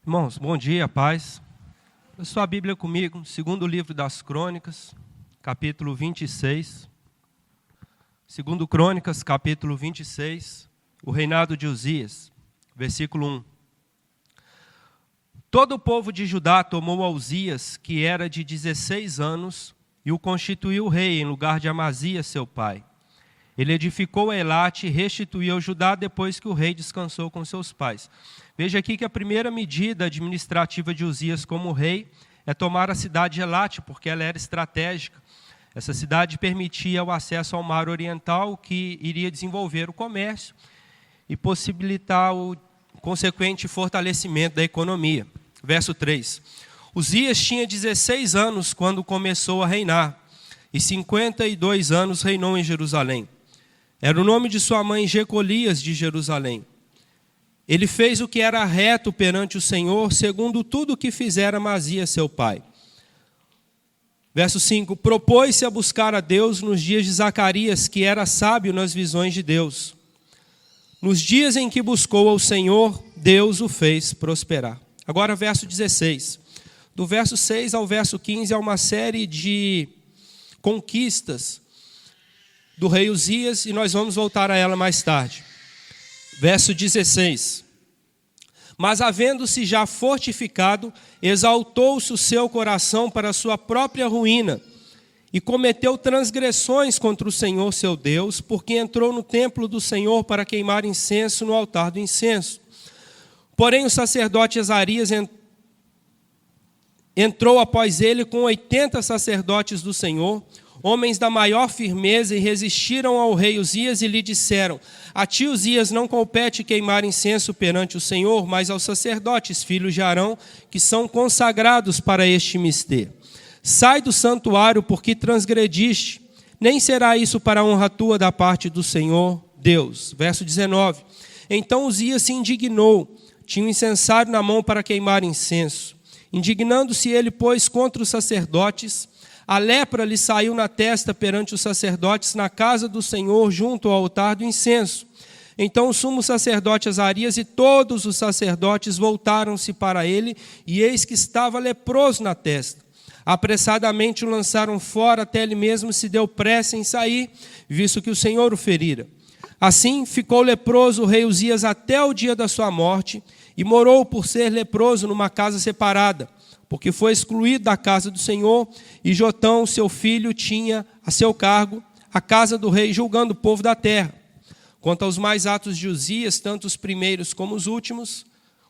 Irmãos, bom dia, paz. A sua Bíblia comigo, segundo livro das Crônicas, capítulo 26. Segundo Crônicas, capítulo 26, o reinado de Uzias, versículo 1. Todo o povo de Judá tomou a Uzias, que era de 16 anos, e o constituiu rei em lugar de Amazias, seu pai. Ele edificou Elate e restituiu Judá depois que o rei descansou com seus pais. Veja aqui que a primeira medida administrativa de Uzias como rei é tomar a cidade de Elate, porque ela era estratégica. Essa cidade permitia o acesso ao mar oriental, que iria desenvolver o comércio e possibilitar o consequente fortalecimento da economia. Verso 3. Uzias tinha 16 anos quando começou a reinar, e 52 anos reinou em Jerusalém. Era o nome de sua mãe Jecolias de Jerusalém. Ele fez o que era reto perante o Senhor, segundo tudo o que fizera Amazias, seu pai. Verso 5. Propôs-se a buscar a Deus nos dias de Zacarias, que era sábio nas visões de Deus. Nos dias em que buscou ao Senhor, Deus o fez prosperar. Agora, verso 16. Do verso 6 ao verso 15, há uma série de conquistas do rei Uzias, e nós vamos voltar a ela mais tarde. Verso 16. Mas havendo-se já fortificado, exaltou-se o seu coração para a sua própria ruína, e cometeu transgressões contra o Senhor seu Deus, porque entrou no templo do Senhor para queimar incenso no altar do incenso. Porém o sacerdote Azarias entrou após ele com 80 sacerdotes do Senhor, homens da maior firmeza, e resistiram ao rei Uzias e lhe disseram: a ti, Uzias, não compete queimar incenso perante o Senhor, mas aos sacerdotes, filhos de Arão, que são consagrados para este mister. Sai do santuário, porque transgrediste, nem será isso para a honra tua da parte do Senhor Deus. Verso 19. Então Uzias se indignou, tinha um incensário na mão para queimar incenso. Indignando-se ele, pois, contra os sacerdotes, a lepra lhe saiu na testa perante os sacerdotes na casa do Senhor, junto ao altar do incenso. Então o sumo sacerdote Azarias e todos os sacerdotes voltaram-se para ele, e eis que estava leproso na testa. Apressadamente o lançaram fora, até ele mesmo se deu pressa em sair, visto que o Senhor o ferira. Assim ficou leproso o rei Uzias até o dia da sua morte, e morou por ser leproso numa casa separada, porque foi excluído da casa do Senhor, e Jotão, seu filho, tinha a seu cargo a casa do rei, julgando o povo da terra. Quanto aos mais atos de Uzias, tanto os primeiros como os últimos,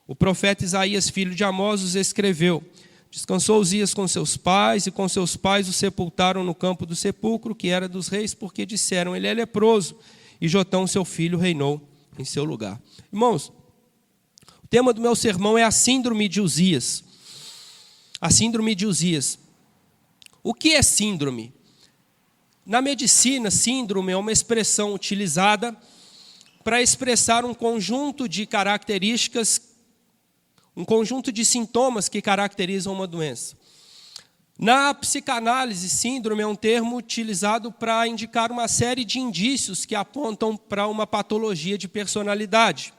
o profeta Isaías, filho de Amós, os escreveu. Descansou Uzias com seus pais, e com seus pais o sepultaram no campo do sepulcro, que era dos reis, porque disseram: ele é leproso, e Jotão, seu filho, reinou em seu lugar. Irmãos, o tema do meu sermão é a síndrome de Uzias. A síndrome de Uzias. O que é síndrome? Na medicina, síndrome é uma expressão utilizada para expressar um conjunto de características, um conjunto de sintomas que caracterizam uma doença. Na psicanálise, síndrome é um termo utilizado para indicar uma série de indícios que apontam para uma patologia de personalidade.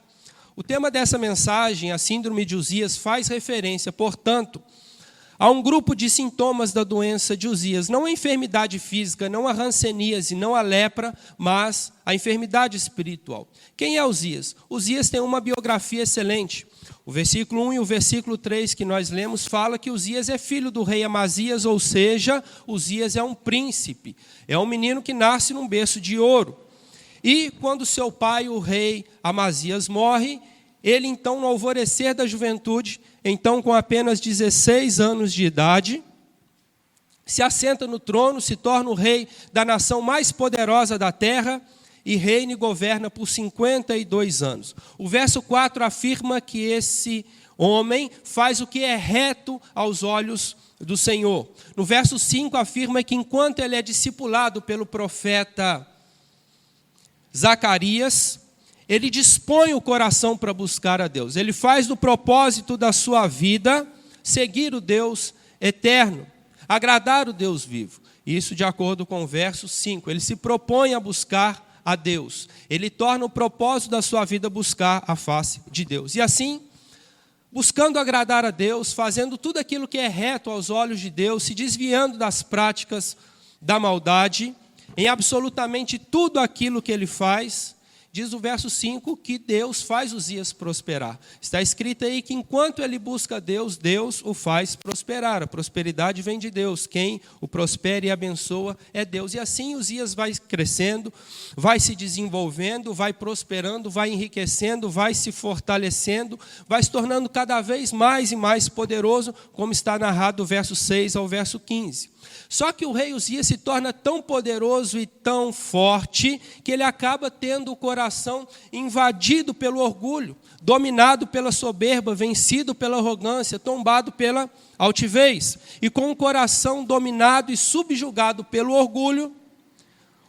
O tema dessa mensagem, a síndrome de Uzias, faz referência, portanto, há um grupo de sintomas da doença de Uzias, não a enfermidade física, não a hanseníase, não a lepra, mas a enfermidade espiritual. Quem é Uzias? Uzias tem uma biografia excelente. O versículo 1 e o versículo 3 que nós lemos fala que Uzias é filho do rei Amazias, ou seja, Uzias é um príncipe, é um menino que nasce num berço de ouro. E quando seu pai, o rei Amazias, morre, ele então, no alvorecer da juventude, então com apenas 16 anos de idade, se assenta no trono, se torna o rei da nação mais poderosa da terra, e reina e governa por 52 anos. O verso 4 afirma que esse homem faz o que é reto aos olhos do Senhor. No verso 5 afirma que enquanto ele é discipulado pelo profeta Zacarias, ele dispõe o coração para buscar a Deus. Ele faz do propósito da sua vida seguir o Deus eterno, agradar o Deus vivo. Isso de acordo com o verso 5. Ele se propõe a buscar a Deus. Ele torna o propósito da sua vida buscar a face de Deus. E assim, buscando agradar a Deus, fazendo tudo aquilo que é reto aos olhos de Deus, se desviando das práticas da maldade, em absolutamente tudo aquilo que ele faz, diz o verso 5 que Deus faz Uzias prosperar. Está escrito aí que enquanto ele busca Deus, Deus o faz prosperar. A prosperidade vem de Deus. Quem o prospera e abençoa é Deus. E assim Uzias vai crescendo, vai se desenvolvendo, vai prosperando, vai enriquecendo, vai se fortalecendo, vai se tornando cada vez mais e mais poderoso, como está narrado do verso 6 ao verso 15. Só que o rei Uzias se torna tão poderoso e tão forte que ele acaba tendo o coração invadido pelo orgulho, dominado pela soberba, vencido pela arrogância, tombado pela altivez. E com o coração dominado e subjugado pelo orgulho,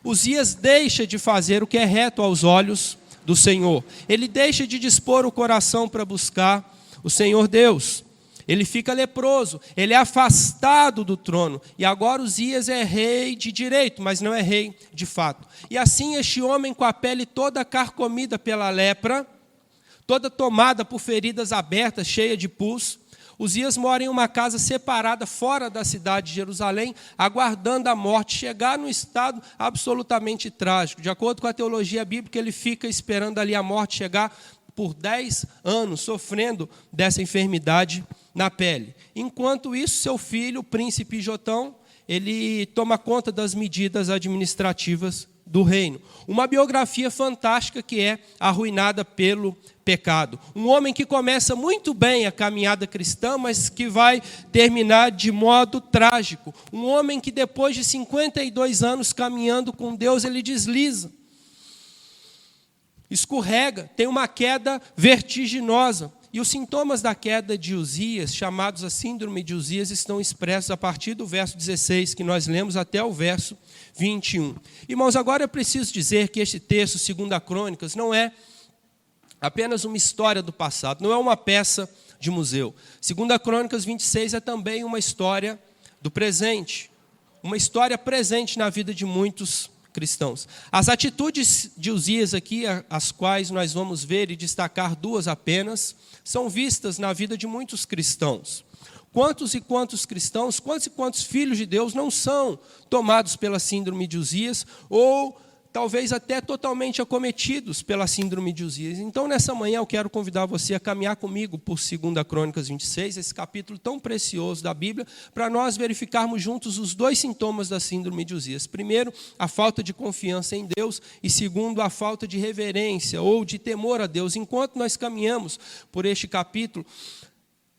Uzias deixa de fazer o que é reto aos olhos do Senhor. Ele deixa de dispor o coração para buscar o Senhor Deus. Ele fica leproso, ele é afastado do trono. E agora Uzias é rei de direito, mas não é rei de fato. E assim este homem com a pele toda carcomida pela lepra, toda tomada por feridas abertas, cheia de pus, Uzias mora em uma casa separada fora da cidade de Jerusalém, aguardando a morte chegar num estado absolutamente trágico. De acordo com a teologia bíblica, ele fica esperando ali a morte chegar por 10 anos, sofrendo dessa enfermidade na pele. Enquanto isso, seu filho, o príncipe Jotão, ele toma conta das medidas administrativas do reino. Uma biografia fantástica que é arruinada pelo pecado. Um homem que começa muito bem a caminhada cristã, mas que vai terminar de modo trágico. Um homem que depois de 52 anos caminhando com Deus, ele desliza, escorrega, tem uma queda vertiginosa. E os sintomas da queda de Uzias, chamados a síndrome de Uzias, estão expressos a partir do verso 16, que nós lemos, até o verso 21. Irmãos, agora eu preciso dizer que este texto, 2 Crônicas, não é apenas uma história do passado, não é uma peça de museu. 2 Crônicas 26 é também uma história do presente, uma história presente na vida de muitos cristãos. As atitudes de Uzias aqui, as quais nós vamos ver e destacar duas apenas, são vistas na vida de muitos cristãos. Quantos e quantos cristãos, quantos e quantos filhos de Deus não são tomados pela síndrome de Uzias, ou talvez até totalmente acometidos pela síndrome de Uzias. Então, nessa manhã, eu quero convidar você a caminhar comigo por 2 Crônicas 26, esse capítulo tão precioso da Bíblia, para nós verificarmos juntos os dois sintomas da síndrome de Uzias. Primeiro, a falta de confiança em Deus, e segundo, a falta de reverência ou de temor a Deus. Enquanto nós caminhamos por este capítulo,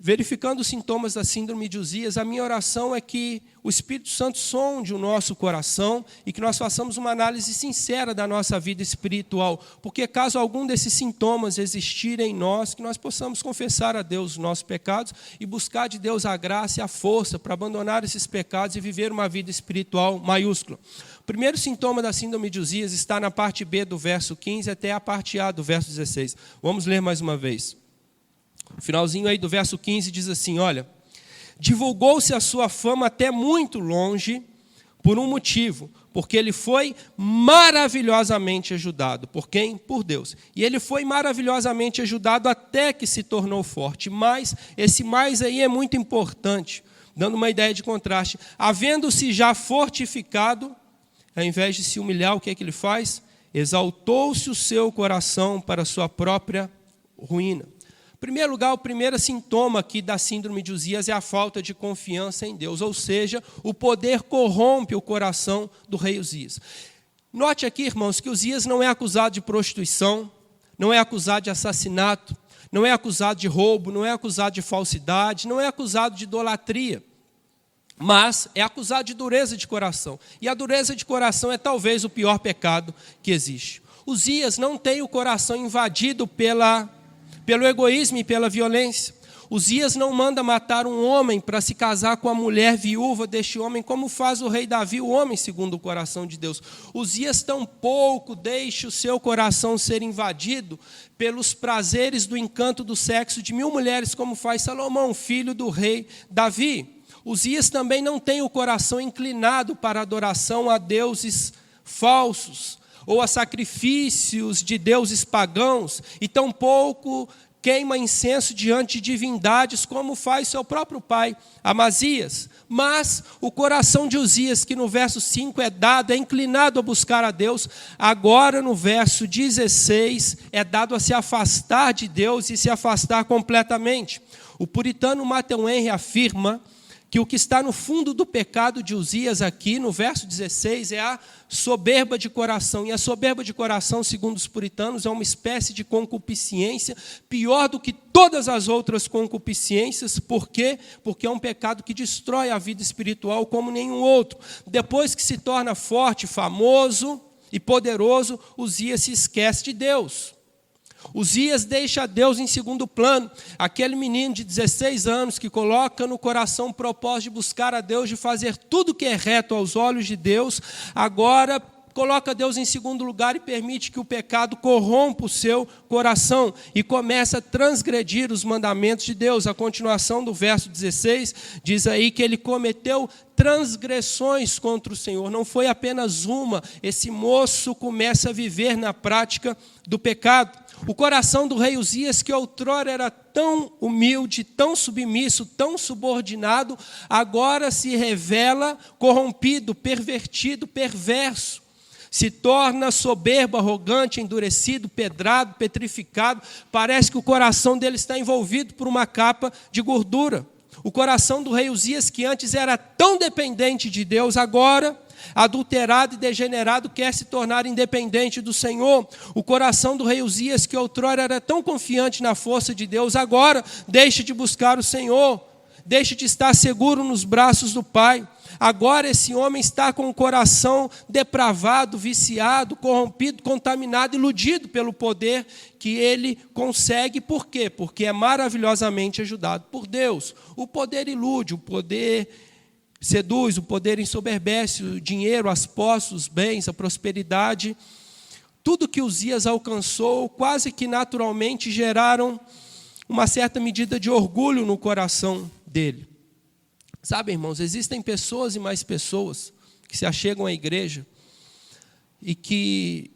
verificando os sintomas da síndrome de Uzias, a minha oração é que o Espírito Santo sonde o nosso coração e que nós façamos uma análise sincera da nossa vida espiritual, porque caso algum desses sintomas existirem em nós, que nós possamos confessar a Deus os nossos pecados e buscar de Deus a graça e a força para abandonar esses pecados e viver uma vida espiritual maiúscula. O primeiro sintoma da síndrome de Uzias está na parte B do verso 15 até a parte A do verso 16. Vamos ler mais uma vez. O finalzinho aí do verso 15 diz assim, olha: divulgou-se a sua fama até muito longe por um motivo, porque ele foi maravilhosamente ajudado. Por quem? Por Deus. E ele foi maravilhosamente ajudado até que se tornou forte. Mas, esse mais aí é muito importante, dando uma ideia de contraste. Havendo-se já fortificado, ao invés de se humilhar, o que é que ele faz? Exaltou-se o seu coração para a sua própria ruína. Em primeiro lugar, o primeiro sintoma aqui da síndrome de Uzias é a falta de confiança em Deus, ou seja, o poder corrompe o coração do rei Uzias. Note aqui, irmãos, que Uzias não é acusado de prostituição, não é acusado de assassinato, não é acusado de roubo, não é acusado de falsidade, não é acusado de idolatria, mas é acusado de dureza de coração. E a dureza de coração é talvez o pior pecado que existe. Uzias não tem o coração invadido pelo egoísmo e pela violência. Uzias não manda matar um homem para se casar com a mulher viúva deste homem, como faz o rei Davi, o homem segundo o coração de Deus. Uzias tampouco deixa o seu coração ser invadido pelos prazeres do encanto do sexo de 1000 mulheres, como faz Salomão, filho do rei Davi. Uzias também não tem o coração inclinado para a adoração a deuses falsos, ou a sacrifícios de deuses pagãos, e tampouco queima incenso diante de divindades, como faz seu próprio pai, Amazias. Mas o coração de Uzias, que no verso 5 é dado, é inclinado a buscar a Deus, agora no verso 16 é dado a se afastar de Deus e se afastar completamente. O puritano Matthew Henry afirma que o que está no fundo do pecado de Uzias aqui, no verso 16, é a soberba de coração. E a soberba de coração, segundo os puritanos, é uma espécie de concupiscência, pior do que todas as outras concupiscências. Por quê? Porque é um pecado que destrói a vida espiritual como nenhum outro. Depois que se torna forte, famoso e poderoso, Uzias se esquece de Deus. Uzias deixa Deus em segundo plano. Aquele menino de 16 anos que coloca no coração o propósito de buscar a Deus, de fazer tudo que é reto aos olhos de Deus, agora coloca Deus em segundo lugar e permite que o pecado corrompa o seu coração e começa a transgredir os mandamentos de Deus. A continuação do verso 16 diz aí que ele cometeu transgressões contra o Senhor. Não foi apenas uma, esse moço começa a viver na prática do pecado. O coração do rei Uzias, que outrora era tão humilde, tão submisso, tão subordinado, agora se revela corrompido, pervertido, perverso. Se torna soberbo, arrogante, endurecido, pedrado, petrificado. Parece que o coração dele está envolvido por uma capa de gordura. O coração do rei Uzias, que antes era tão dependente de Deus, agora, adulterado e degenerado, quer se tornar independente do Senhor. O coração do rei Uzias, que outrora era tão confiante na força de Deus, agora deixa de buscar o Senhor, deixa de estar seguro nos braços do Pai. Agora esse homem está com o coração depravado, viciado, corrompido, contaminado, iludido pelo poder que ele consegue. Por quê? Porque é maravilhosamente ajudado por Deus. O poder ilude, o poder seduz, o poder ensoberbece, o dinheiro, as posses, os bens, a prosperidade. Tudo que Uzias alcançou, quase que naturalmente geraram uma certa medida de orgulho no coração dele. Sabe, irmãos, existem pessoas e mais pessoas que se achegam à igreja e que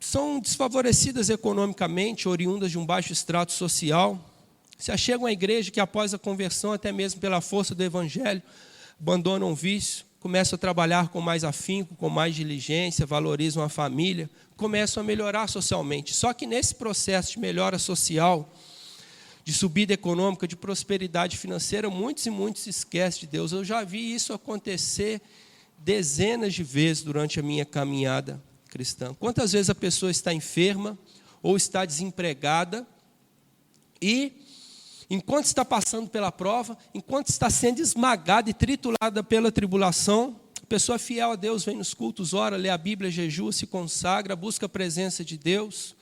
são desfavorecidas economicamente, oriundas de um baixo extrato social, se achegam à igreja que após a conversão, até mesmo pela força do evangelho, abandonam o vício, começam a trabalhar com mais afinco, com mais diligência, valorizam a família, começam a melhorar socialmente. Só que nesse processo de melhora social, de subida econômica, de prosperidade financeira, muitos e muitos se esquecem de Deus. Eu já vi isso acontecer dezenas de vezes durante a minha caminhada cristã. Quantas vezes a pessoa está enferma ou está desempregada e, enquanto está passando pela prova, enquanto está sendo esmagada e triturada pela tribulação, a pessoa fiel a Deus vem nos cultos, ora, lê a Bíblia, jejua, se consagra, busca a presença de Deus,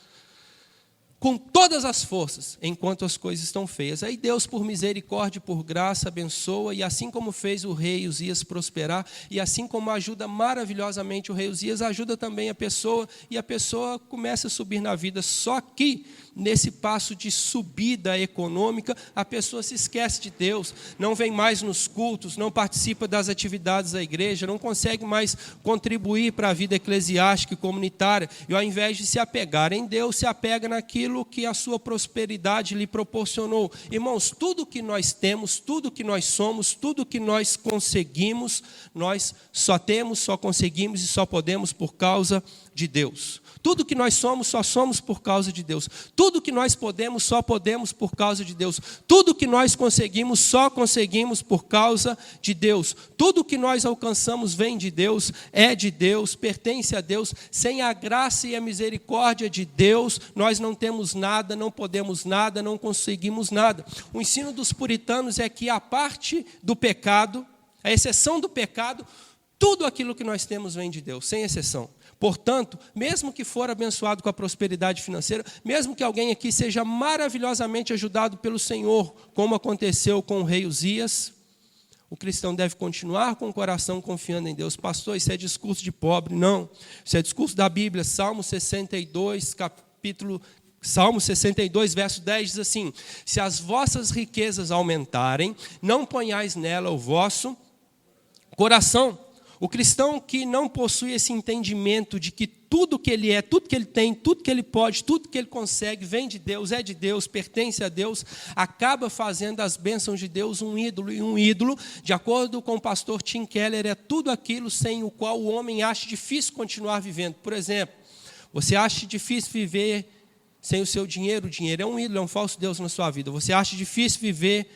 com todas as forças, enquanto as coisas estão feias. Aí Deus, por misericórdia e por graça, abençoa, e assim como fez o rei Uzias prosperar, e assim como ajuda maravilhosamente o rei Uzias, ajuda também a pessoa, e a pessoa começa a subir na vida. Só que, nesse passo de subida econômica, a pessoa se esquece de Deus, não vem mais nos cultos, não participa das atividades da igreja, não consegue mais contribuir para a vida eclesiástica e comunitária, e ao invés de se apegar em Deus, se apega naquilo que a sua prosperidade lhe proporcionou. Irmãos, tudo que nós temos, tudo que nós somos, tudo que nós conseguimos, nós só temos, só conseguimos e só podemos por causa de Deus. Tudo que nós somos, só somos por causa de Deus. Tudo que nós podemos, só podemos por causa de Deus. Tudo que nós conseguimos, só conseguimos por causa de Deus. Tudo que nós alcançamos vem de Deus, é de Deus, pertence a Deus. Sem a graça e a misericórdia de Deus, nós não temos nada, não podemos nada, não conseguimos nada. O ensino dos puritanos é que a parte do pecado, a exceção do pecado, tudo aquilo que nós temos vem de Deus, sem exceção. Portanto, mesmo que for abençoado com a prosperidade financeira, mesmo que alguém aqui seja maravilhosamente ajudado pelo Senhor, como aconteceu com o rei Uzias, o cristão deve continuar com o coração confiando em Deus. Pastor, isso é discurso de pobre. Não, isso é discurso da Bíblia. Salmo 62, Salmo 62, verso 10 diz assim: se as vossas riquezas aumentarem, não ponhais nela o vosso coração. O cristão que não possui esse entendimento de que tudo que ele é, tudo que ele tem, tudo que ele pode, tudo que ele consegue, vem de Deus, é de Deus, pertence a Deus, acaba fazendo das bênçãos de Deus um ídolo. E um ídolo, de acordo com o pastor Tim Keller, é tudo aquilo sem o qual o homem acha difícil continuar vivendo. Por exemplo, você acha difícil viver sem o seu dinheiro? O dinheiro é um ídolo, é um falso Deus na sua vida. Você acha difícil viver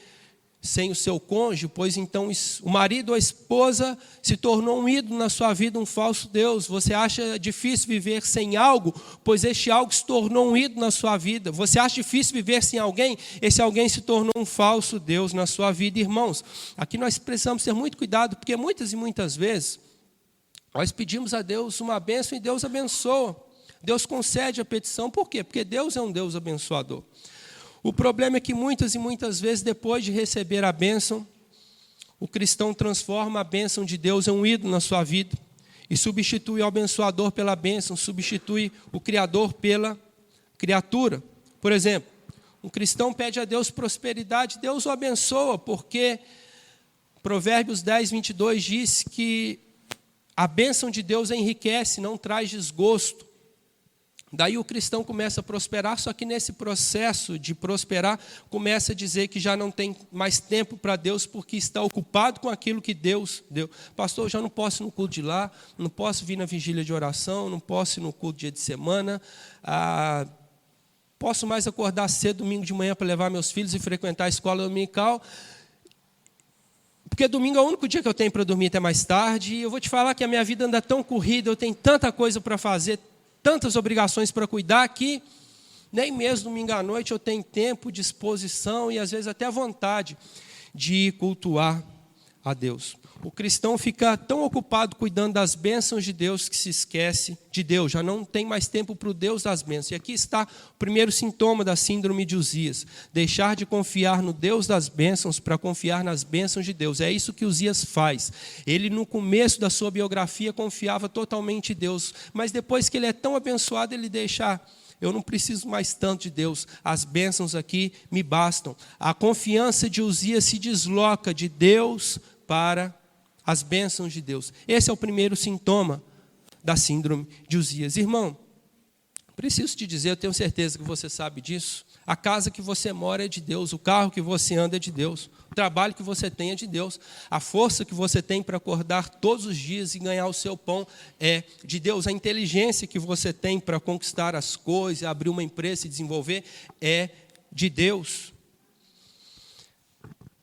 sem o seu cônjuge? Pois então o marido ou a esposa se tornou um ídolo na sua vida, um falso Deus. Você acha difícil viver sem algo? Pois este algo se tornou um ídolo na sua vida. Você acha difícil viver sem alguém? Esse alguém se tornou um falso Deus na sua vida. Irmãos, aqui nós precisamos ter muito cuidado, porque muitas e muitas vezes nós pedimos a Deus uma bênção e Deus abençoa. Deus concede a petição. Por quê? Porque Deus é um Deus abençoador. O problema é que muitas e muitas vezes, depois de receber a bênção, o cristão transforma a bênção de Deus em um ídolo na sua vida e substitui o abençoador pela bênção, substitui o Criador pela criatura. Por exemplo, um cristão pede a Deus prosperidade, Deus o abençoa, porque Provérbios 10, 22 diz que a bênção de Deus enriquece, não traz desgosto. Daí o cristão começa a prosperar, só que nesse processo de prosperar, começa a dizer que já não tem mais tempo para Deus, porque está ocupado com aquilo que Deus deu. Pastor, eu já não posso ir no culto de lá, não posso vir na vigília de oração, não posso ir no culto dia de semana, posso mais acordar cedo domingo de manhã para levar meus filhos e frequentar a escola dominical, porque domingo é o único dia que eu tenho para dormir até mais tarde, e eu vou te falar que a minha vida anda tão corrida, eu tenho tanta coisa para fazer, tantas obrigações para cuidar, que nem mesmo domingo à noite eu tenho tempo, disposição e às vezes até a vontade de cultuar a Deus. O cristão fica tão ocupado cuidando das bênçãos de Deus que se esquece de Deus, já não tem mais tempo para o Deus das bênçãos. E aqui está o primeiro sintoma da síndrome de Uzias: deixar de confiar no Deus das bênçãos para confiar nas bênçãos de Deus. É isso que Uzias faz. Ele, no começo da sua biografia, confiava totalmente em Deus, mas depois que ele é tão abençoado, ele deixa: eu não preciso mais tanto de Deus, as bênçãos aqui me bastam. A confiança de Uzias se desloca de Deus para as bênçãos de Deus. Esse é o primeiro sintoma da síndrome de Uzias. Irmão, preciso te dizer, eu tenho certeza que você sabe disso, a casa que você mora é de Deus, o carro que você anda é de Deus, o trabalho que você tem é de Deus, a força que você tem para acordar todos os dias e ganhar o seu pão é de Deus, a inteligência que você tem para conquistar as coisas, abrir uma empresa e desenvolver é de Deus.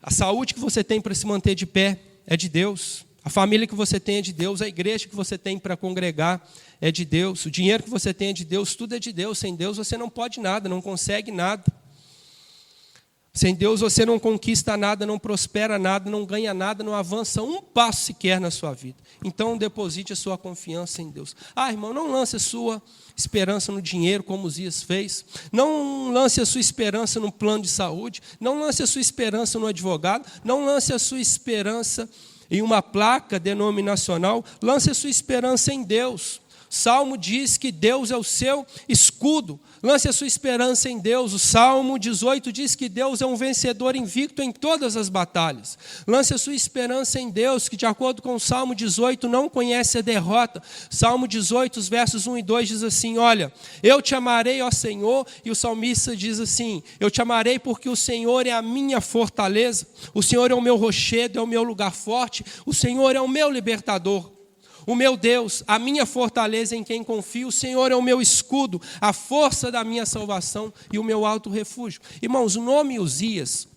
A saúde que você tem para se manter de pé é de Deus. A família que você tem é de Deus. A igreja que você tem para congregar é de Deus. O dinheiro que você tem é de Deus. Tudo é de Deus. Sem Deus você não pode nada, não consegue nada. Sem Deus você não conquista nada, não prospera nada, não ganha nada, não avança um passo sequer na sua vida. Então deposite a sua confiança em Deus. Irmão, não lance a sua esperança no dinheiro, como Uzias fez. Não lance a sua esperança no plano de saúde. Não lance a sua esperança no advogado. Não lance a sua esperança em uma placa denominacional. Lance a sua esperança em Deus. Salmo diz que Deus é o seu escudo. Lance a sua esperança em Deus. O Salmo 18 diz que Deus é um vencedor invicto em todas as batalhas. Lance a sua esperança em Deus, que de acordo com o Salmo 18 não conhece a derrota. Salmo 18, os versos 1 e 2 diz assim: olha, eu te amarei, ó Senhor, e o salmista diz assim: eu te amarei porque o Senhor é a minha fortaleza, o Senhor é o meu rochedo, é o meu lugar forte, o Senhor é o meu libertador. O meu Deus, a minha fortaleza em quem confio, o Senhor é o meu escudo, a força da minha salvação e o meu alto refúgio. Irmãos, o nome Uzias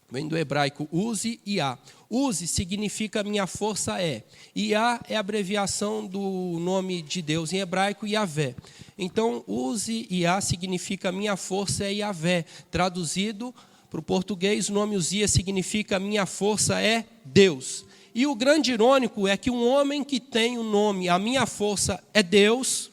vem do hebraico Uzi e Iá. Uzi significa minha força é. Iá é a abreviação do nome de Deus em hebraico, Yavé. Então, Uzi e Iá significa minha força é Yavé. Traduzido para o português, o nome Uzias significa minha força é Deus. E o grande irônico é que um homem que tem o nome, a minha força é Deus,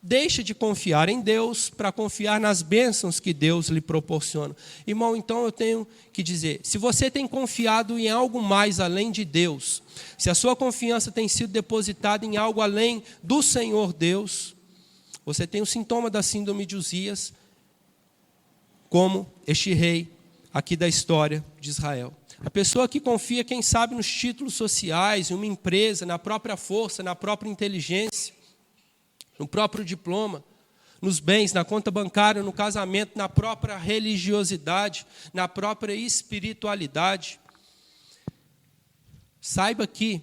deixa de confiar em Deus para confiar nas bênçãos que Deus lhe proporciona. Irmão, então eu tenho que dizer, se você tem confiado em algo mais além de Deus, se a sua confiança tem sido depositada em algo além do Senhor Deus, você tem o sintoma da síndrome de Uzias, como este rei aqui da história de Israel. A pessoa que confia, quem sabe, nos títulos sociais, em uma empresa, na própria força, na própria inteligência. no próprio diploma, nos bens, na conta bancária, no casamento, na própria religiosidade, na própria espiritualidade. Saiba que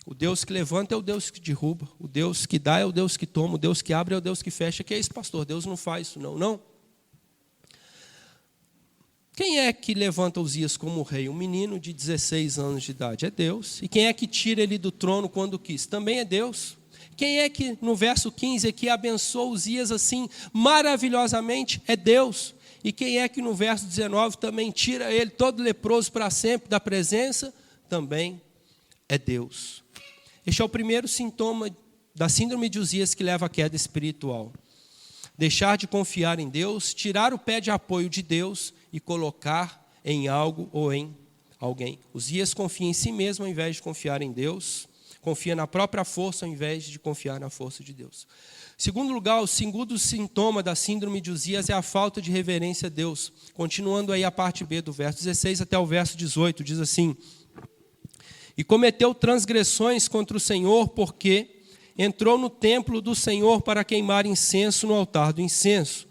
o Deus que levanta é o Deus que derruba, o Deus que dá é o Deus que toma, o Deus que abre é o Deus que fecha. Que é isso, pastor? Deus não faz isso, não. Quem é que levanta Uzias como rei? Um menino de 16 anos de idade. É Deus. E quem é que tira ele do trono quando quis? Também é Deus. Quem é que, no verso 15 aqui, abençoa Uzias assim, maravilhosamente? É Deus. E quem é que, no verso 19, também tira ele, todo leproso para sempre, da presença? Também é Deus. Este é o primeiro sintoma da síndrome de Uzias que leva à queda espiritual. Deixar de confiar em Deus, tirar o pé de apoio de Deus e colocar em algo ou em alguém. Uzias confia em si mesmo ao invés de confiar em Deus. Confia na própria força ao invés de confiar na força de Deus. Segundo lugar, o segundo sintoma da síndrome de Uzias é a falta de reverência a Deus. Continuando aí a parte B do verso 16 até o verso 18, diz assim: E cometeu transgressões contra o Senhor, porque entrou no templo do Senhor para queimar incenso no altar do incenso.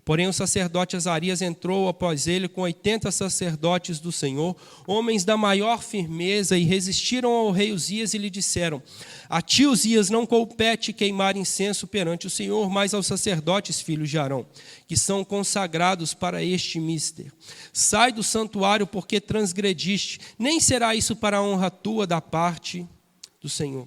Porém, o sacerdote Azarias entrou após ele com 80 sacerdotes do Senhor, homens da maior firmeza, e resistiram ao rei Uzias e lhe disseram: A ti, Uzias, não compete queimar incenso perante o Senhor, mas aos sacerdotes, filhos de Arão, que são consagrados para este mister. Sai do santuário, porque transgrediste, nem será isso para a honra tua da parte do Senhor.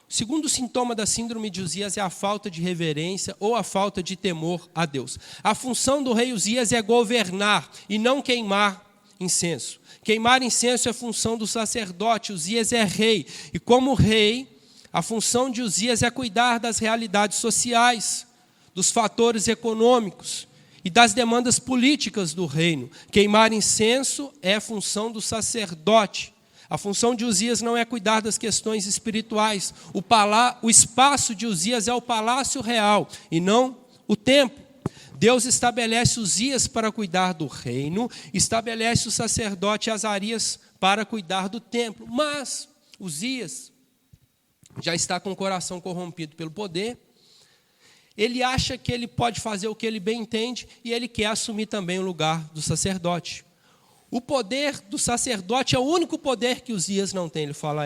O segundo sintoma da síndrome de Uzias é a falta de reverência ou a falta de temor a Deus. A função do rei Uzias é governar e não queimar incenso. Queimar incenso é função do sacerdote. Uzias é rei. E como rei, a função de Uzias é cuidar das realidades sociais, dos fatores econômicos e das demandas políticas do reino. Queimar incenso é função do sacerdote. A função de Uzias não é cuidar das questões espirituais. O espaço de Uzias é o palácio real e não o templo. Deus estabelece Uzias para cuidar do reino, estabelece o sacerdote Azarias para cuidar do templo. Mas Uzias já está com o coração corrompido pelo poder. Ele acha que ele pode fazer o que ele bem entende e ele quer assumir também o lugar do sacerdote. O poder do sacerdote é o único poder que Uzias não tem. Ele fala,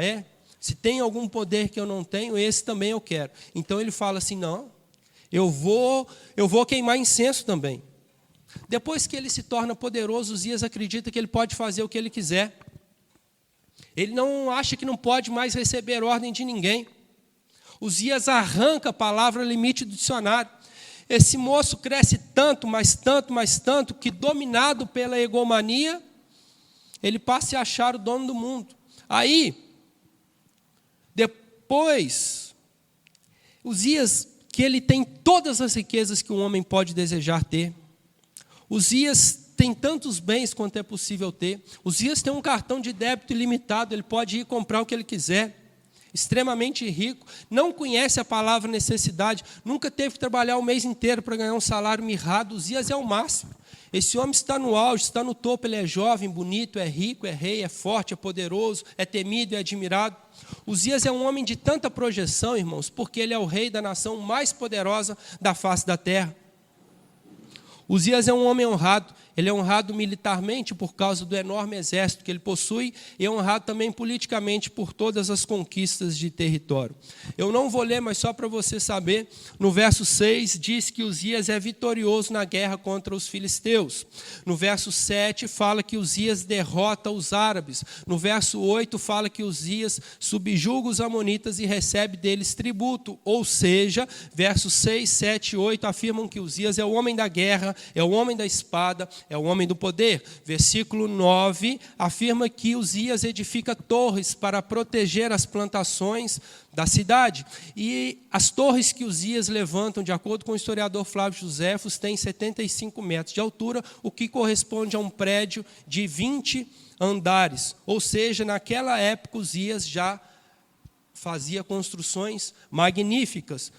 se tem algum poder que eu não tenho, esse também eu quero. Então ele fala assim, não, eu vou queimar incenso também. Depois que ele se torna poderoso, Uzias acredita que ele pode fazer o que ele quiser. Ele não acha que não pode mais receber ordem de ninguém. Uzias arranca a palavra limite do dicionário. Esse moço cresce tanto, mas tanto, que dominado pela egomania, ele passa a se achar o dono do mundo. Aí, depois, Uzias, que ele tem todas as riquezas que um homem pode desejar ter. Uzias tem tantos bens quanto é possível ter. Uzias tem um cartão de débito ilimitado, ele pode ir comprar o que ele quiser. Extremamente rico, não conhece a palavra necessidade, nunca teve que trabalhar o mês inteiro para ganhar um salário mirrado. Uzias é o máximo. Esse homem está no auge, está no topo, ele é jovem, bonito, é rico, é rei, é forte, é poderoso, é temido, é admirado. Uzias é um homem de tanta projeção, irmãos, porque ele é o rei da nação mais poderosa da face da terra. Uzias é um homem honrado. Ele é honrado militarmente por causa do enorme exército que ele possui e é honrado também politicamente por todas as conquistas de território. Eu não vou ler, mas só para você saber, no verso 6 diz que Uzias é vitorioso na guerra contra os filisteus. No verso 7 fala que Uzias derrota os árabes. No verso 8 fala que Uzias subjuga os amonitas e recebe deles tributo. Ou seja, versos 6, 7 e 8 afirmam que Uzias é o homem da guerra, é o homem da espada, é o homem do poder. Versículo 9 afirma que Uzias edifica torres para proteger as plantações da cidade. E as torres que Uzias levantam, de acordo com o historiador Flávio Joséfos, têm 75 metros de altura, o que corresponde a um prédio de 20 andares. Ou seja, naquela época Uzias já fazia construções magníficas.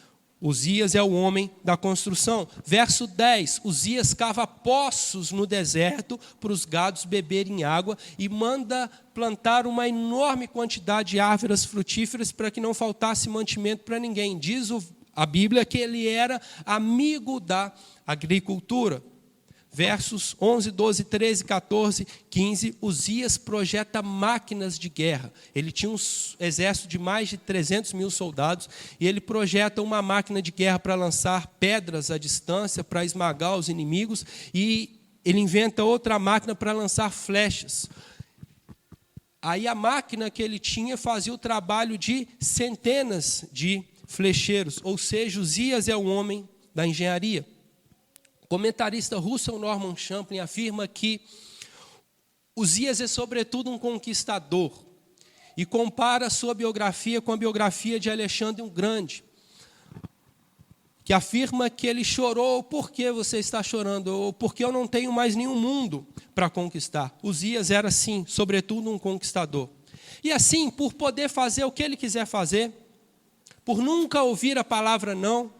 Uzias é o homem da construção. Verso 10, Uzias cava poços no deserto para os gados beberem água e manda plantar uma enorme quantidade de árvores frutíferas para que não faltasse mantimento para ninguém. Diz a Bíblia que ele era amigo da agricultura. Versos 11, 12, 13, 14, 15, Uzias projeta máquinas de guerra. Ele tinha um exército de mais de 300 mil soldados e ele projeta uma máquina de guerra para lançar pedras à distância, para esmagar os inimigos, e ele inventa outra máquina para lançar flechas. Aí a máquina que ele tinha fazia o trabalho de centenas de flecheiros, ou seja, Uzias é um homem da engenharia. O comentarista Russell Norman Champlin afirma que Uzias é sobretudo um conquistador e compara sua biografia com a biografia de Alexandre o Grande, que afirma que ele chorou. Por que você está chorando? Ou porque eu não tenho mais nenhum mundo para conquistar. Uzias era, sim, sobretudo um conquistador. E assim, por poder fazer o que ele quiser fazer, por nunca ouvir a palavra não,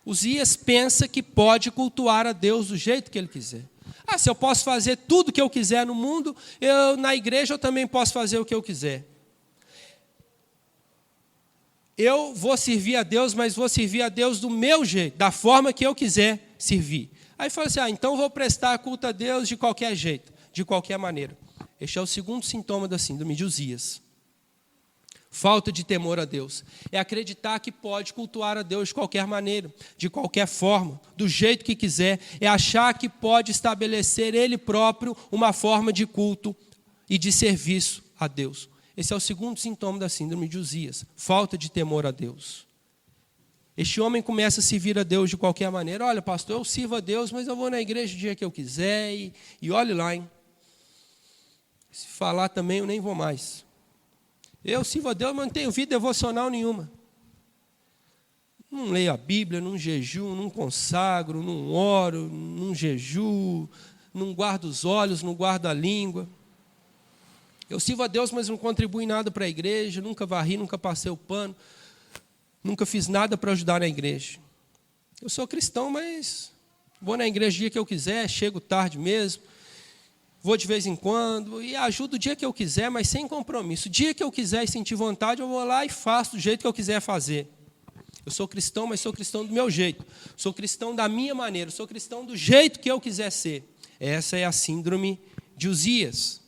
Uzias pensa que pode cultuar a Deus do jeito que ele quiser. Se eu posso fazer tudo o que eu quiser no mundo, na igreja eu também posso fazer o que eu quiser. Eu vou servir a Deus, mas vou servir a Deus do meu jeito, da forma que eu quiser servir. Aí fala assim, então vou prestar culto a Deus de qualquer jeito, de qualquer maneira. Este é o segundo sintoma da síndrome de Uzias. Falta de temor a Deus. É acreditar que pode cultuar a Deus de qualquer maneira, de qualquer forma, do jeito que quiser. É achar que pode estabelecer Ele próprio uma forma de culto e de serviço a Deus. Esse é o segundo sintoma da síndrome de Uzias. Falta de temor a Deus. Este homem começa a servir a Deus de qualquer maneira. Olha, pastor, eu sirvo a Deus, mas eu vou na igreja o dia que eu quiser. E olhe lá, hein? Se falar também, eu nem vou mais. Eu sirvo a Deus, mas não tenho vida devocional nenhuma. Não leio a Bíblia, não jejuo, não consagro, não oro, não jejuo, não guardo os olhos, não guardo a língua. Eu sirvo a Deus, mas não contribuo em nada para a igreja, nunca varri, nunca passei o pano, nunca fiz nada para ajudar na igreja. Eu sou cristão, mas vou na igreja o dia que eu quiser, chego tarde mesmo. Vou de vez em quando e ajudo o dia que eu quiser, mas sem compromisso. O dia que eu quiser e sentir vontade, eu vou lá e faço do jeito que eu quiser fazer. Eu sou cristão, mas sou cristão do meu jeito. Sou cristão da minha maneira. Sou cristão do jeito que eu quiser ser. Essa é a síndrome de Uzias.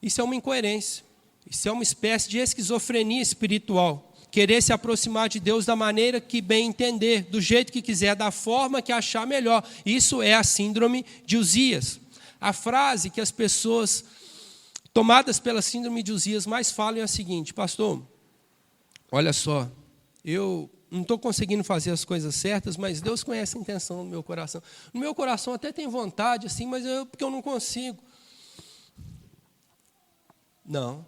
Isso é uma incoerência. Isso é uma espécie de esquizofrenia espiritual. Querer se aproximar de Deus da maneira que bem entender, do jeito que quiser, da forma que achar melhor. Isso é a síndrome de Uzias. A frase que as pessoas tomadas pela síndrome de Uzias mais falam é a seguinte: pastor, olha só, eu não estou conseguindo fazer as coisas certas, mas Deus conhece a intenção do meu coração. No meu coração até tem vontade, assim, mas porque eu não consigo. Não,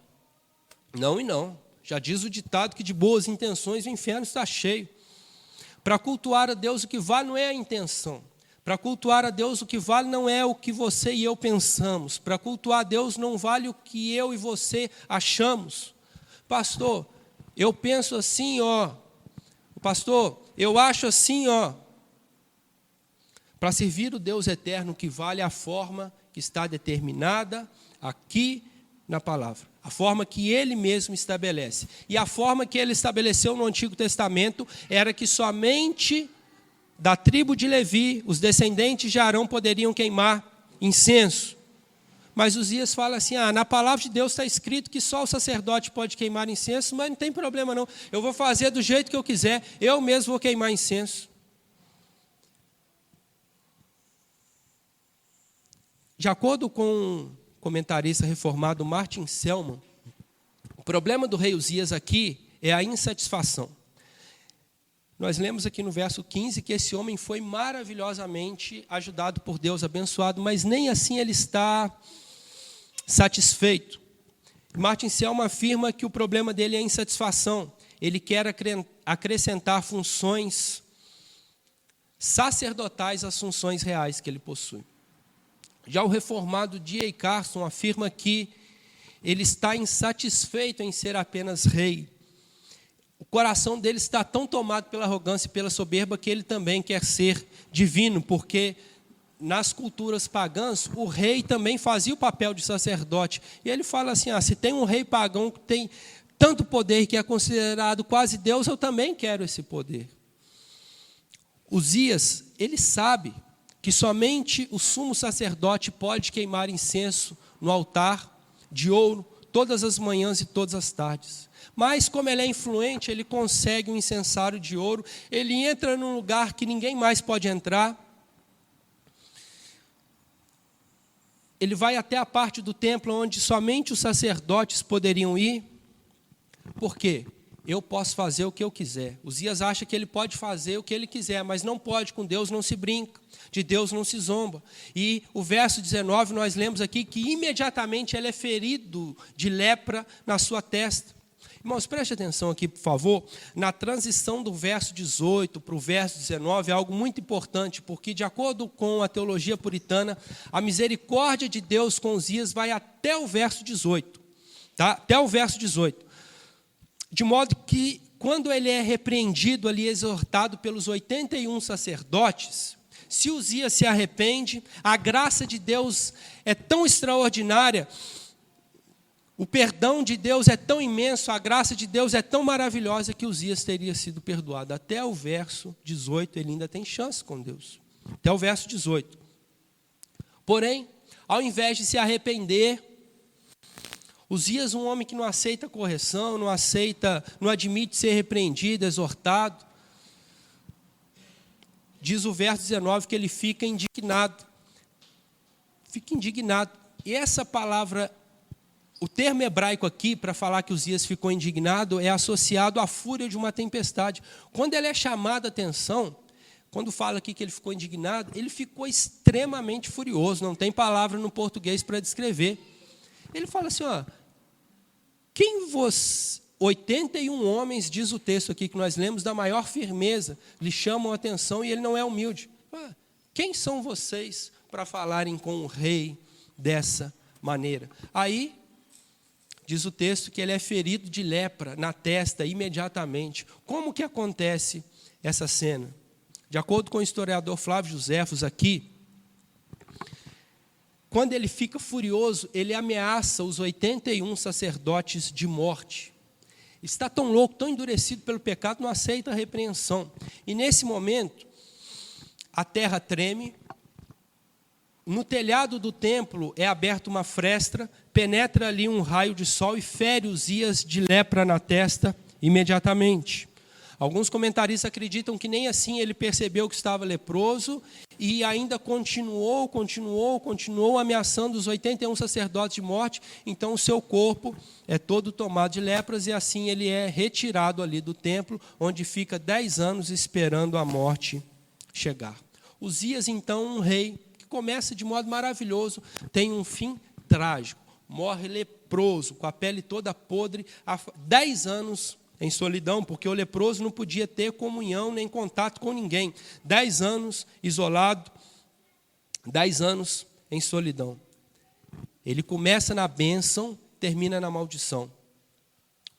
não e não. Já diz o ditado que de boas intenções o inferno está cheio. Para cultuar a Deus o que vale não é a intenção. Para cultuar a Deus o que vale não é o que você e eu pensamos. Para cultuar a Deus não vale o que eu e você achamos. Pastor, eu penso assim, ó. Pastor, eu acho assim, ó. Para servir o Deus eterno, o que vale é a forma que está determinada aqui na palavra. A forma que ele mesmo estabelece. E a forma que ele estabeleceu no Antigo Testamento era que somente da tribo de Levi, os descendentes de Arão poderiam queimar incenso. Mas Uzias fala assim, na palavra de Deus está escrito que só o sacerdote pode queimar incenso, mas não tem problema não. Eu vou fazer do jeito que eu quiser, eu mesmo vou queimar incenso. De acordo com comentarista reformado Martin Selman, o problema do rei Uzias aqui é a insatisfação. Nós lemos aqui no verso 15 que esse homem foi maravilhosamente ajudado por Deus, abençoado, mas nem assim ele está satisfeito. Martin Selman afirma que o problema dele é a insatisfação. Ele quer acrescentar funções sacerdotais às funções reais que ele possui. Já o reformado D.A. Carson afirma que ele está insatisfeito em ser apenas rei. O coração dele está tão tomado pela arrogância e pela soberba que ele também quer ser divino, porque nas culturas pagãs o rei também fazia o papel de sacerdote. E ele fala assim, se tem um rei pagão que tem tanto poder que é considerado quase Deus, eu também quero esse poder. Uzias, ele sabe que somente o sumo sacerdote pode queimar incenso no altar de ouro todas as manhãs e todas as tardes. Mas, como ele é influente, ele consegue um incensário de ouro, ele entra num lugar que ninguém mais pode entrar. Ele vai até a parte do templo onde somente os sacerdotes poderiam ir. Por quê? Eu posso fazer o que eu quiser. Uzias acha que ele pode fazer o que ele quiser, mas não pode, com Deus não se brinca, de Deus não se zomba. E o verso 19, nós lemos aqui que imediatamente ele é ferido de lepra na sua testa. Irmãos, preste atenção aqui, por favor, na transição do verso 18 para o verso 19, é algo muito importante, porque de acordo com a teologia puritana, a misericórdia de Deus com Uzias vai até o verso 18, tá? Até o verso 18. De modo que, quando ele é repreendido ali, exortado pelos 81 sacerdotes, se Uzias se arrepende, a graça de Deus é tão extraordinária, o perdão de Deus é tão imenso, a graça de Deus é tão maravilhosa que Uzias teria sido perdoado. Até o verso 18 ele ainda tem chance com Deus. Até o verso 18. Porém, ao invés de se arrepender, Uzias, um homem que não aceita correção, não admite ser repreendido, exortado, diz o verso 19 que ele fica indignado. Fica indignado. E essa palavra, o termo hebraico aqui, para falar que Uzias ficou indignado, é associado à fúria de uma tempestade. Quando ele é chamado a atenção, quando fala aqui que ele ficou indignado, ele ficou extremamente furioso, não tem palavra no português para descrever. Ele fala assim, ó, 81 homens, diz o texto aqui que nós lemos, da maior firmeza, lhe chamam a atenção e ele não é humilde. Quem são vocês para falarem com o rei dessa maneira? Aí, diz o texto que ele é ferido de lepra na testa imediatamente. Como que acontece essa cena? De acordo com o historiador Flávio Joséfos aqui, quando ele fica furioso, ele ameaça os 81 sacerdotes de morte. Está tão louco, tão endurecido pelo pecado, não aceita a repreensão. E nesse momento, a terra treme, no telhado do templo é aberta uma fresta, penetra ali um raio de sol e fere Uzias de lepra na testa imediatamente. Alguns comentaristas acreditam que nem assim ele percebeu que estava leproso e ainda continuou ameaçando os 81 sacerdotes de morte. Então o seu corpo é todo tomado de lepras e assim ele é retirado ali do templo, onde fica 10 anos esperando a morte chegar. Uzias, então, um rei que começa de modo maravilhoso, tem um fim trágico. Morre leproso, com a pele toda podre, há 10 anos em solidão, porque o leproso não podia ter comunhão nem contato com ninguém. 10 anos isolado, 10 anos em solidão. Ele começa na bênção, termina na maldição.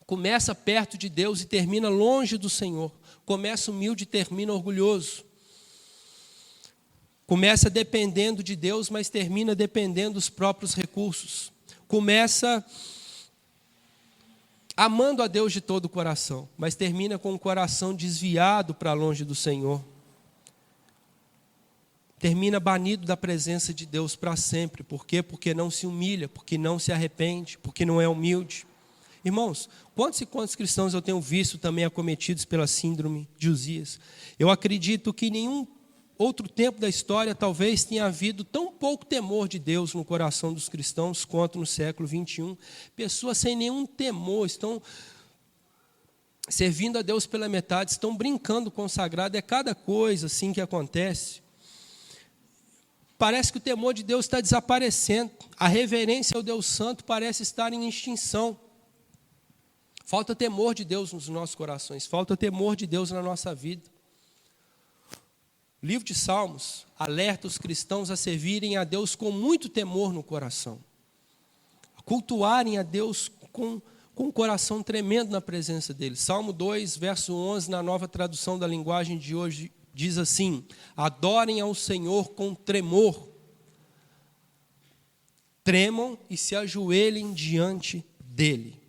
Começa perto de Deus e termina longe do Senhor. Começa humilde e termina orgulhoso. Começa dependendo de Deus, mas termina dependendo dos próprios recursos. Começa amando a Deus de todo o coração, mas termina com o coração desviado para longe do Senhor. Termina banido da presença de Deus para sempre. Por quê? Porque não se humilha, porque não se arrepende, porque não é humilde. Irmãos, quantos e quantos cristãos eu tenho visto também acometidos pela síndrome de Uzias? Eu acredito que nenhum outro tempo da história talvez tenha havido tão pouco temor de Deus no coração dos cristãos quanto no século 21. Pessoas sem nenhum temor, estão servindo a Deus pela metade, estão brincando com o sagrado, é cada coisa assim que acontece. Parece que o temor de Deus está desaparecendo, a reverência ao Deus Santo parece estar em extinção. Falta temor de Deus nos nossos corações, falta temor de Deus na nossa vida. O livro de Salmos alerta os cristãos a servirem a Deus com muito temor no coração. A cultuarem a Deus com um coração tremendo na presença dele. Salmo 2, verso 11, na nova tradução da linguagem de hoje, diz assim: adorem ao Senhor com tremor. Tremam e se ajoelhem diante dele.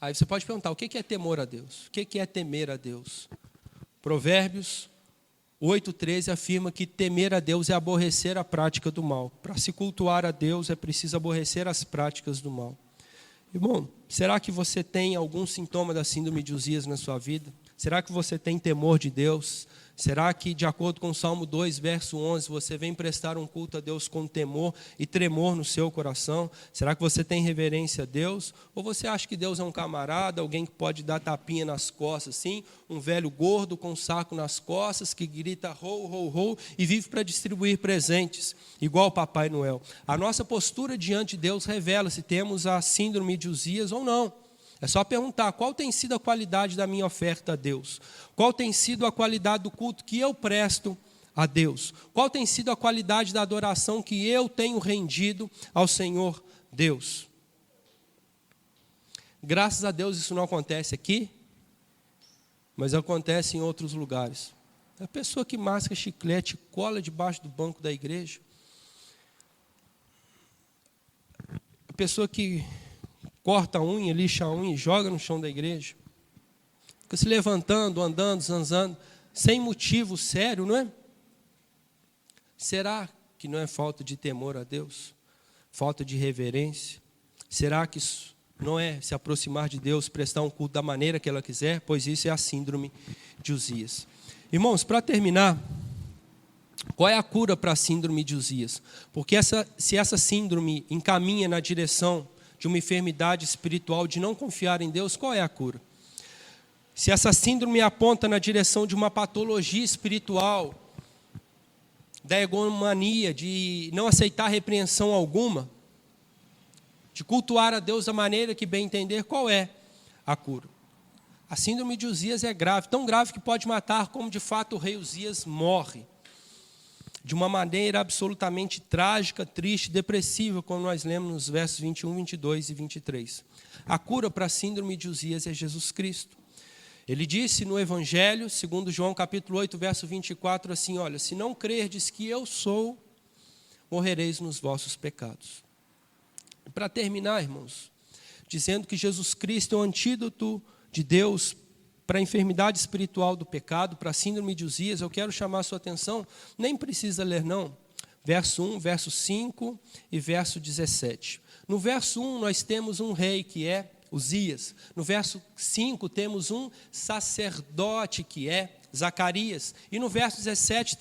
Aí você pode perguntar, o que é temor a Deus? O que é temer a Deus? Provérbios 8:13 afirma que temer a Deus é aborrecer a prática do mal. Para se cultuar a Deus é preciso aborrecer as práticas do mal. Irmão, será que você tem algum sintoma da síndrome de Uzias na sua vida? Será que você tem temor de Deus? Será que, de acordo com o Salmo 2, verso 11, você vem prestar um culto a Deus com temor e tremor no seu coração? Será que você tem reverência a Deus? Ou você acha que Deus é um camarada, alguém que pode dar tapinha nas costas, assim? Um velho gordo com um saco nas costas, que grita rou, rou, rou, e vive para distribuir presentes, igual o Papai Noel. A nossa postura diante de Deus revela se temos a síndrome de Uzias ou não. É só perguntar, qual tem sido a qualidade da minha oferta a Deus? Qual tem sido a qualidade do culto que eu presto a Deus? Qual tem sido a qualidade da adoração que eu tenho rendido ao Senhor Deus? Graças a Deus isso não acontece aqui, mas acontece em outros lugares. A pessoa que masca chiclete e cola debaixo do banco da igreja. A pessoa que corta a unha, lixa a unha e joga no chão da igreja. Fica se levantando, andando, zanzando, sem motivo sério, não é? Será que não é falta de temor a Deus? Falta de reverência? Será que isso não é se aproximar de Deus, prestar um culto da maneira que ela quiser? Pois isso é a síndrome de Uzias. Irmãos, para terminar, qual é a cura para a síndrome de Uzias? Porque se essa síndrome encaminha na direção de uma enfermidade espiritual, de não confiar em Deus, qual é a cura? Se essa síndrome aponta na direção de uma patologia espiritual, da egomania, de não aceitar repreensão alguma, de cultuar a Deus da maneira que bem entender, qual é a cura? A síndrome de Uzias é grave, tão grave que pode matar, como de fato o rei Uzias morre. De uma maneira absolutamente trágica, triste, depressiva, como nós lemos nos versos 21, 22 e 23. A cura para a síndrome de Uzias é Jesus Cristo. Ele disse no Evangelho, segundo João capítulo 8, verso 24, assim, olha, se não crerdes que eu sou, morrereis nos vossos pecados. Para terminar, irmãos, dizendo que Jesus Cristo é o antídoto de Deus para a enfermidade espiritual do pecado, para a síndrome de Uzias, eu quero chamar a sua atenção, nem precisa ler não, verso 1, verso 5 e verso 17. No verso 1 nós temos um rei que é Uzias, no verso 5 temos um sacerdote que é Zacarias, e no verso 17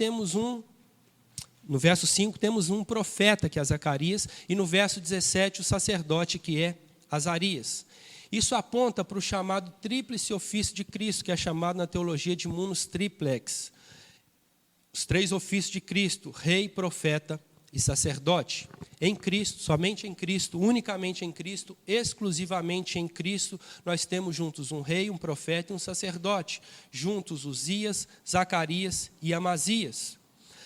no verso 5 temos um profeta que é Zacarias, e no verso 17 o sacerdote que é Azarias. Isso aponta para o chamado tríplice ofício de Cristo, que é chamado na teologia de munus triplex. Os três ofícios de Cristo, rei, profeta e sacerdote. Em Cristo, somente em Cristo, unicamente em Cristo, exclusivamente em Cristo, nós temos juntos um rei, um profeta e um sacerdote. Juntos Uzias, Zacarias e Amazias.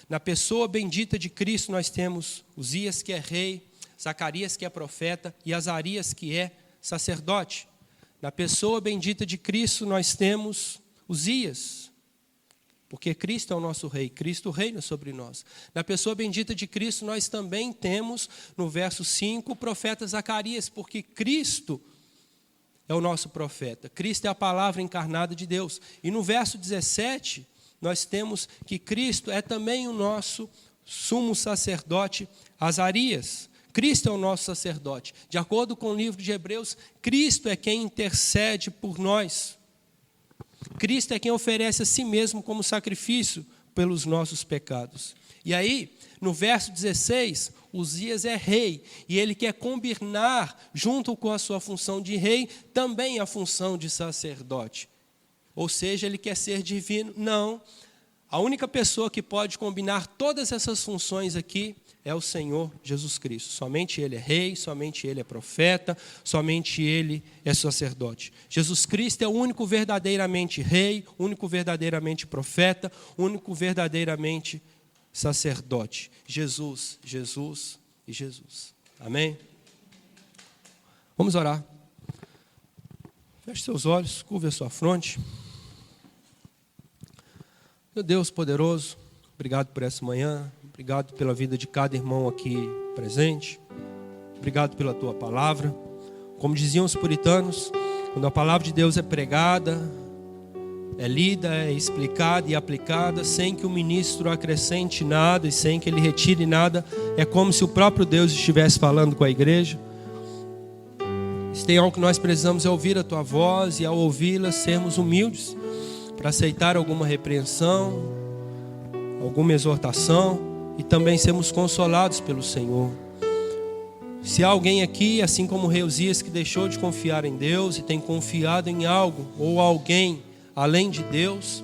Na pessoa bendita de Cristo nós temos Uzias, que é rei, Zacarias, que é profeta, e Azarias, que é sacerdote. Na pessoa bendita de Cristo nós temos Uzias, porque Cristo é o nosso rei, Cristo reina sobre nós. Na pessoa bendita de Cristo nós também temos, no verso 5, o profeta Zacarias, porque Cristo é o nosso profeta, Cristo é a palavra encarnada de Deus. E no verso 17, nós temos que Cristo é também o nosso sumo sacerdote Azarias. Cristo é o nosso sacerdote. De acordo com o livro de Hebreus, Cristo é quem intercede por nós. Cristo é quem oferece a si mesmo como sacrifício pelos nossos pecados. E aí, no verso 16, Uzias é rei, e ele quer combinar, junto com a sua função de rei, também a função de sacerdote. Ou seja, ele quer ser divino? Não. A única pessoa que pode combinar todas essas funções aqui é o Senhor Jesus Cristo. Somente Ele é rei, somente Ele é profeta, somente Ele é sacerdote. Jesus Cristo é o único verdadeiramente rei, único verdadeiramente profeta, único verdadeiramente sacerdote. Jesus, Jesus e Jesus. Amém? Vamos orar. Feche seus olhos, curve a sua fronte. Meu Deus poderoso, obrigado por essa manhã. Obrigado pela vida de cada irmão aqui presente. Obrigado pela tua palavra. Como diziam os puritanos, Quando a palavra de Deus é pregada, é lida, é explicada e aplicada, sem que o ministro acrescente nada e sem que ele retire nada, é como se o próprio Deus estivesse falando com a igreja. Se tem algo que nós precisamos é ouvir a tua voz, e ao ouvi-la sermos humildes para aceitar alguma repreensão, alguma exortação, e também sermos consolados pelo Senhor. Se há alguém aqui, assim como o rei Uzias, que deixou de confiar em Deus e tem confiado em algo ou alguém além de Deus,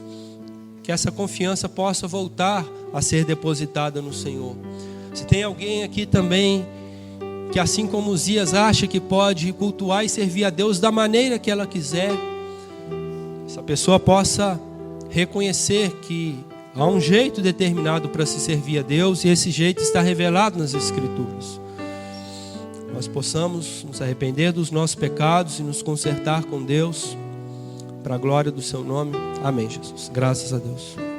que essa confiança possa voltar a ser depositada no Senhor. Se tem alguém aqui também que, assim como Uzias, acha que pode cultuar e servir a Deus da maneira que ela quiser, essa pessoa possa reconhecer que há um jeito determinado para se servir a Deus, e esse jeito está revelado nas Escrituras. Nós possamos nos arrepender dos nossos pecados e nos consertar com Deus, para a glória do seu nome. Amém, Jesus. Graças a Deus.